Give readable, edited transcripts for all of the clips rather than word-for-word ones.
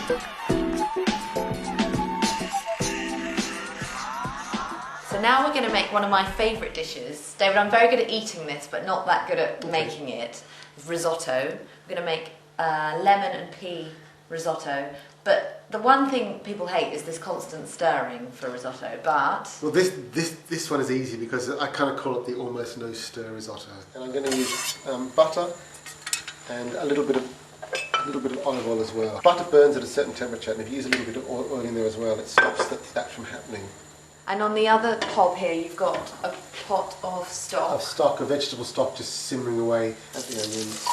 So now we're going to make one of my favourite dishes. David, I'm very good at eating this, but not that good at making it. Risotto. We're going to make lemon and pea risotto. But the one thing people hate is this constant stirring for risotto, but... Well, this one is easy because I kind of call it the almost no stir risotto. And I'm going to use butter and a little bit of olive oil as well. Butter burns at a certain temperature, and if you use a little bit of oil in there as well, it stops that from happening. And on the other hob here, you've got a pot of stock. Of stock, a vegetable stock, just simmering away at the onions.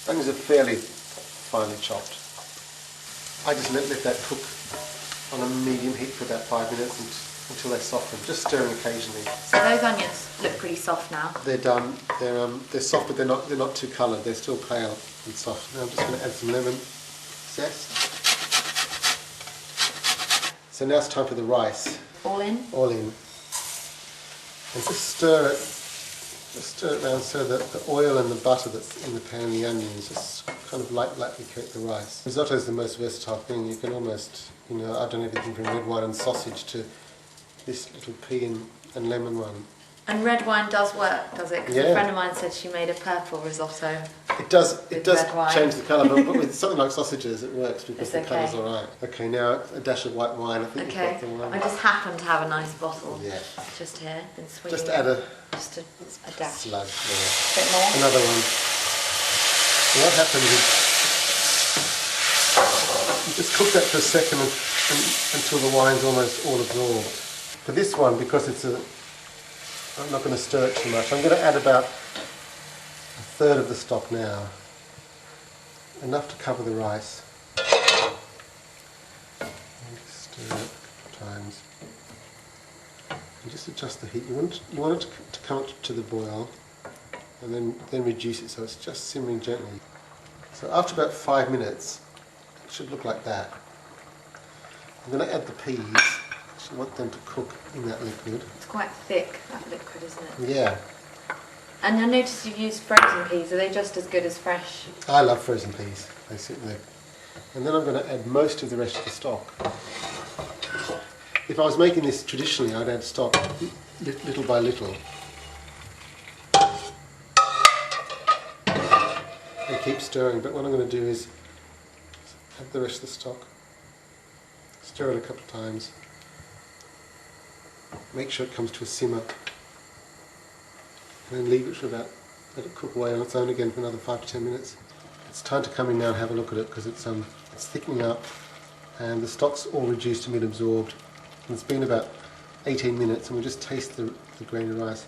Onions are fairly finely chopped. I just let that cook on a medium heat for about 5 minutes until they soften, just stirring occasionally. So those onions look pretty soft now. They're done. They're soft, but they're not too coloured. They're still pale and soft. Now I'm just going to add some lemon zest. So now it's time for the rice. All in? All in. And just stir it around so that the oil and the butter that's in the pan and the onions just kind of lightly coat the rice. Risotto is the most versatile thing. You can almost, I've done everything from red wine and sausage to this little pea and lemon one. And red wine does work, does it? Because yeah. A friend of mine said she made a purple risotto. It does change the colour, but with something like sausages it works because the colour's alright. Okay, now a dash of white wine. I think okay. You've got the wine. I just happen to have a nice bottle. Yeah. Just here. Been just add a dash. Slug. Yeah. Bit more. Another one. And what happens is you just cook that for a second until the wine's almost all absorbed. For this one, because I'm not going to stir it too much. I'm going to add about a third of the stock now. Enough to cover the rice. And just stir it a couple of times. And just adjust the heat. You want it to come up to the boil, and then reduce it so it's just simmering gently. So after about 5 minutes, it should look like that. I'm going to add the peas. I want them to cook in that liquid. It's quite thick, that liquid, isn't it? Yeah. And I noticed you've used frozen peas. Are they just as good as fresh? I love frozen peas. They sit there. And then I'm going to add most of the rest of the stock. If I was making this traditionally, I'd add stock little by little. And keep stirring, but what I'm going to do is add the rest of the stock. Stir it a couple of times. Make sure it comes to a simmer, and then leave it for let it cook away on its own again for another 5 to 10 minutes. It's time to come in now and have a look at it because it's thickening up and the stock's all reduced to mid-absorbed. And it's been about 18 minutes and we'll just taste the grain of rice.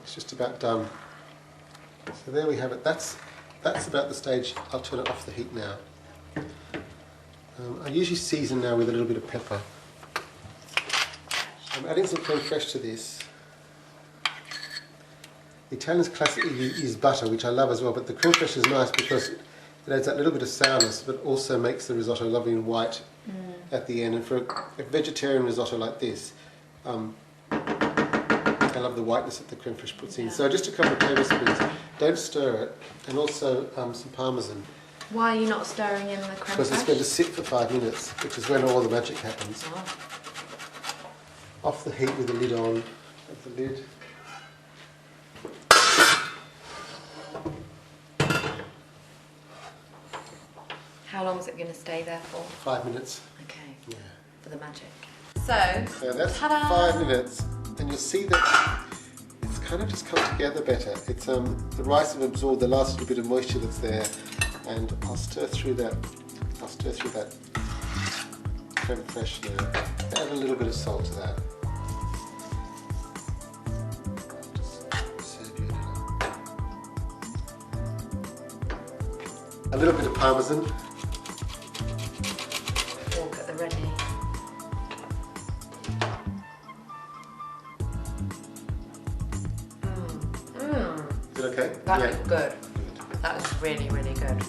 It's just about done. So there we have it. That's about the stage. I'll turn it off the heat now. I usually season now with a little bit of pepper. I'm adding some creme fraiche to this. The Italians classically use butter, which I love as well, but the creme fraiche is nice because it adds that little bit of sourness, but also makes the risotto lovely and white at the end. And for a vegetarian risotto like this, I love the whiteness that the creme fraiche puts in. So just a couple of tablespoons. Don't stir it, and also some Parmesan. Why are you not stirring in the creme fraiche? Because it's going to sit for 5 minutes, which is when all the magic happens. Oh. Off the heat with the lid on. Have the lid. How long is it going to stay there for? 5 minutes. Okay. Yeah. For the magic. So that's 5 minutes, and you'll see that it's kind of just come together better. It's the rice have absorbed the last little bit of moisture that's there, and I'll stir through that. Creme fraiche now. Add a little bit of salt to that. A little bit of Parmesan. Look at the ready. Is it okay? That is good. That is really, really good.